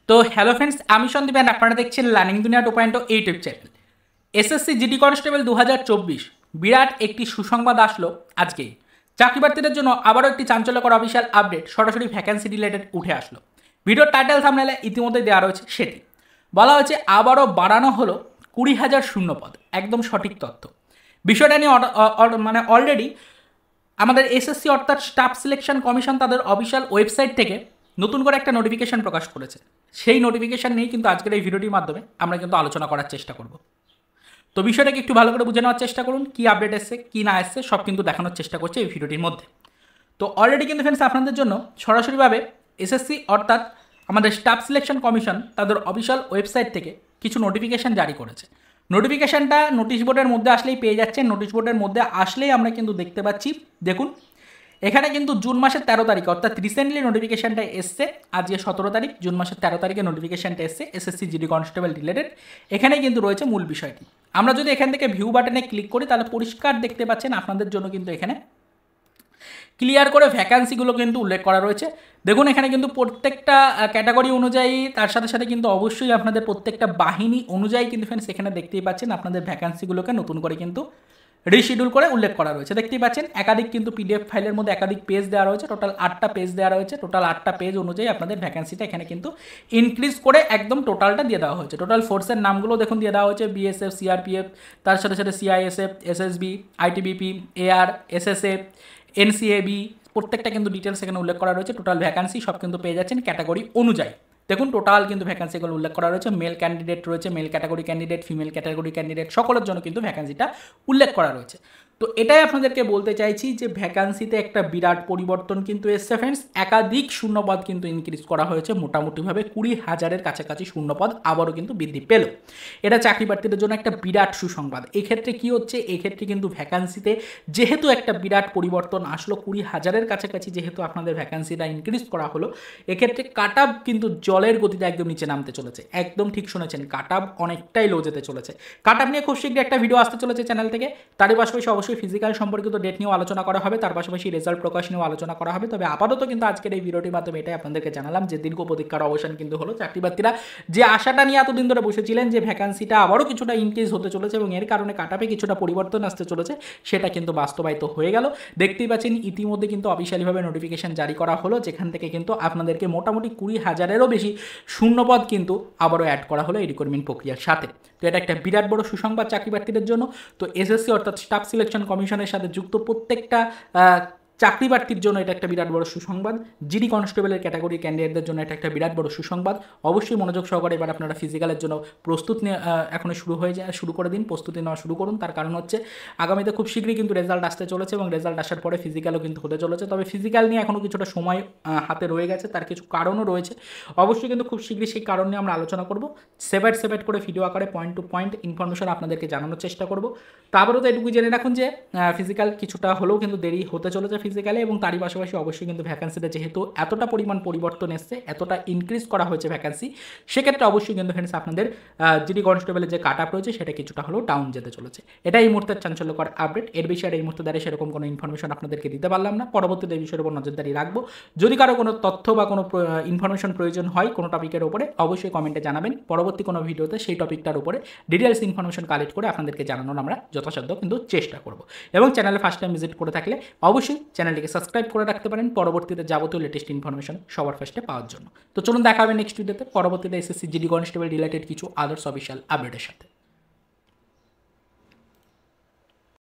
তো hello friends, আমি Sandeep and আপনারা দেখছেন লার্নিং দুনিয়া 2.0 YouTube channel. SSC GD constable 2024 বিরাট একটি সুসংবাদ আসলো আজকেই। চাকরি প্রার্থীদের জন্য আবারও একটি চাঞ্চল্যকর অফিসিয়াল আপডেট সরাসরি ভ্যাকেন্সি রিলেটেড উঠে আসলো। ভিডিওর টাইটেল থাম্বনেলে ইতিমধ্যে দেওয়া রয়েছে, সেটি বলা হয়েছে আবারও বাড়ানো হলো 20,000 শূন্যপদ। একদম সঠিক তথ্য। বিষয়টা নিয়ে মানে অলরেডি আমাদের এসএসসি অর্থাৎ স্টাফ সিলেকশন কমিশন তাদের অফিসিয়াল ওয়েবসাইট থেকে নতুন করে একটা নোটিফিকেশন প্রকাশ করেছে। সেই নোটিফিকেশন নিয়ে কিন্তু আজকের এই ভিডিওটির মাধ্যমে আমরা কিন্তু আলোচনা করার চেষ্টা করব। তো বিষয়টাকে একটু ভালো করে বুঝে নেওয়ার চেষ্টা করুন, কী আপডেট এসছে কী না এসছে সব কিন্তু দেখানোর চেষ্টা করছে এই ভিডিওটির মধ্যে। তো অলরেডি কিন্তু ফ্রেন্ডস আপনাদের জন্য সরাসরিভাবে এসএসসি অর্থাৎ আমাদের স্টাফ সিলেকশন কমিশন তাদের অফিসিয়াল ওয়েবসাইট থেকে কিছু নোটিফিকেশান জারি করেছে। নোটিফিকেশানটা নোটিশ বোর্ডের মধ্যে আসলেই পেয়ে যাচ্ছেন। নোটিশ বোর্ডের মধ্যে আসলেই আমরা কিন্তু দেখতে পাচ্ছি, দেখুন এখানে কিন্তু জুন মাসের 13 তারিখ অর্থাৎ রিসেন্টলি নোটিফিকেশানটা এসছে। আজকে 17 তারিখ, জুন মাসের 13 তারিখে নোটিফিকেশানটা এসছে এসএসসি জিডি কনস্টেবল রিলেটেড। এখানেই কিন্তু রয়েছে মূল বিষয়টি। আমরা যদি এখান থেকে ভিউ বাটনে ক্লিক করি তাহলে পরিষ্কার দেখতে পাচ্ছেন আপনাদের জন্য কিন্তু এখানে ক্লিয়ার করে ভ্যাকান্সিগুলো কিন্তু উল্লেখ করা রয়েছে। দেখুন এখানে কিন্তু প্রত্যেকটা ক্যাটাগরি অনুযায়ী, তার সাথে সাথে কিন্তু অবশ্যই আপনাদের প্রত্যেকটা বাহিনী অনুযায়ী কিন্তু ফ্রেন্ডস এখানে দেখতেই পাচ্ছেন আপনাদের ভ্যাকান্সিগুলোকে নতুন করে কিন্তু রিশিডিউল করে উল্লেখ করা রয়েছে। দেখতেই পাচ্ছেন একাধিক কিন্তু পিডিএফ ফাইলের মধ্যে একাধিক পেজ দেওয়া রয়েছে। টোটাল 8টা পেজ দেওয়া রয়েছে। টোটাল 8টা পেজ অনুযায়ী আপনাদের ভ্যাকান্সিটা এখানে কিন্তু ইনক্রিজ করে একদম টোটালটা দিয়ে দেওয়া হয়েছে। টোটাল ফোর্সের নামগুলো দেখুন দিয়ে দেওয়া হয়েছে, বিএসএফ, সিআরপিএফ, তার সাথে সাথে CISF, SSB, ITBP, AR, SSF, NCAB, প্রত্যেকটা কিন্তু ডিটেলস এখানে উল্লেখ করা রয়েছে। টোটাল ভ্যাকান্সি সব কিন্তু পেয়ে যাচ্ছেন ক্যাটাগরি অনুযায়ী। দেখুন টোটাল কিন্তু ভ্যাকান্সিগুলো উল্লেখ করা রয়েছে। মেল ক্যান্ডিডেট রয়েছে, mail category candidate, female category candidate, সকলের জন্য কিন্তু ভ্যাকান্সিটা উল্লেখ করা রয়েছে। তো এটাই আপনাদেরকে বলতে চাইছি যে ভ্যাকান্সিতে একটা বিরাট পরিবর্তন কিন্তু এসছে ফ্রেন্ডস। একাধিক শূন্যপদ কিন্তু ইনক্রিজ করা হয়েছে, মোটামুটিভাবে 20,000-এর কাছাকাছি শূন্যপদ আবারও কিন্তু বৃদ্ধি পেল। এটা চাকরি প্রার্থীদের জন্য একটা বিরাট সুসংবাদ। এক্ষেত্রে কী হচ্ছে, এক্ষেত্রে কিন্তু ভ্যাকান্সিতে যেহেতু একটা বিরাট পরিবর্তন আসলো, 20,000-এর কাছাকাছি যেহেতু আপনাদের ভ্যাকান্সিটা ইনক্রিজ করা হলো, এক্ষেত্রে কাট আপ কিন্তু জলের গতিতে একদম নিচে নামতে চলেছে। একদম ঠিক শুনেছেন, কাট আপ অনেকটাই লো যেতে চলেছে। কাট আপ নিয়ে খুব শীঘ্রই একটা ভিডিও আসতে চলেছে চ্যানেল থেকে। তারই পাশাপাশি অবশ্যই ফিজিক্যাল সম্পর্কিত ডেট নিয়েও আলোচনা করা হবে, তার পাশাপাশি রেজাল্ট প্রকাশ নিয়েও আলোচনা করা হবে। তবে আপাতত কিন্তু আজকের এই ভিডিওটির মাধ্যমে এটাই আপনাদেরকে জানালাম যে দীর্ঘ প্রতীক্ষার অবসান কিন্তু হলো। চাকরি প্রার্থীরা যে আশাটা নিয়ে এতদিন ধরে বসেছিলেন যে ভ্যাকান্সিটা আবারও কিছুটা ইনক্রিজ হতে চলেছে এবং এর কারণে কাট আপে কিছুটা পরিবর্তন আসতে চলেছে, সেটা কিন্তু বাস্তবায়িত হয়ে গেল। দেখতেই পাচ্ছেন ইতিমধ্যে কিন্তু অফিসিয়ালিভাবে নোটিফিকেশন জারি করা হলো, যেখান থেকে কিন্তু আপনাদেরকে মোটামুটি 20,000-এরও বেশি শূন্যপদ কিন্তু আবারও অ্যাড করা হলো এই রিক্রুটমেন্ট প্রক্রিয়ার সাথে। তো এটা একটা বিরাট বড় সুসংবাদ চাকরি প্রার্থীদের জন্য। তো এসএসসি অর্থাৎ স্টাফ সিলেকশন কমিশনের সাথে যুক্ত প্রত্যেকটা চাকরি প্রার্থীর জন্য এটা একটা বিরাট বড় সুসংবাদ। জিডি কনস্টেবলের ক্যাটাগরি ক্যান্ডিডেটদের জন্য এটা একটা বিরাট বড় সুসংবাদ। অবশ্যই মনোযোগ সহকারে এবার আপনারা ফিজিক্যালের জন্য প্রস্তুত এখনই শুরু করে দিন, প্রস্তুতি নেওয়া শুরু করুন। তার কারণ হচ্ছে আগামীতে খুব শীঘ্রই কিন্তু রেজাল্ট আসতে চলেছে এবং রেজাল্ট আসার পরে ফিজিক্যালও কিন্তু হতে চলেছে। তবে ফিজিক্যাল নিয়ে এখনও কিছুটা সময় হাতে রয়ে গেছে, তার কিছু কারণও রয়েছে। অবশ্যই কিন্তু খুব শীঘ্রই সেই কারণ নিয়ে আমরা আলোচনা করব। সেপারেট করে ভিডিও আকারে পয়েন্ট টু পয়েন্ট ইনফরমেশন আপনাদেরকে জানানোর চেষ্টা করব। তারপরেও তো এটুকু জেনে রাখুন যে ফিজিক্যাল কিছুটা হলেও কিন্তু দেরি হতে চলেছে ফিজিক্যালে, এবং তারই পাশাপাশি অবশ্যই কিন্তু ভ্যাকান্সিতে যেহেতু এতটা পরিমাণ পরিবর্তন এসছে, এতটা ইনক্রিজ করা হয়েছে ভ্যাকান্সি, সেক্ষেত্রে অবশ্যই কিন্তু ফ্রেন্ডস আপনাদের জিডি কনস্টেবলের যে কাট আপ রয়েছে সেটা কিছুটা হলেও ডাউন যেতে চলেছে। এটা এই মুহূর্তের চাঞ্চল্যকর আপডেট। এর বিষয়ে এই মুহূর্তে দাঁড়িয়ে সেরকম কোনো ইনফরমেশন আপনাদেরকে দিতে পারলাম না। পরবর্তীতে এই বিষয়ের উপর নজরদারি রাখবো। যদি কারো কোনো তথ্য বা কোনো ইনফরমেশন প্রয়োজন হয় কোনো টপিকের উপরে, অবশ্যই কমেন্টে জানাবেন। পরবর্তী কোনো ভিডিওতে সেই টপিকটার উপরে ডিটেলস ইনফরমেশন কালেক্ট করে আপনাদেরকে জানানোর আমরা যথাসাধ্য কিন্তু চেষ্টা করব। এবং চ্যানেলে ফার্স্ট টাইম ভিজিট করে থাকলে অবশ্যই চ্যানেলটিকে সাবস্ক্রাইব করে রাখতে পারেন পরবর্তীতে যাবতীয় লেটেস্ট ইনফরমেশন সবার ফার্স্টে পাওয়ার জন্য। তো চলুন দেখা হবে নেক্সট ভিডিওতে পরবর্তীতে এসএসসি জিডি কনস্টেবল রিলেটেড কিছু আদার্স অফিসিয়াল আপডেটের সাথে।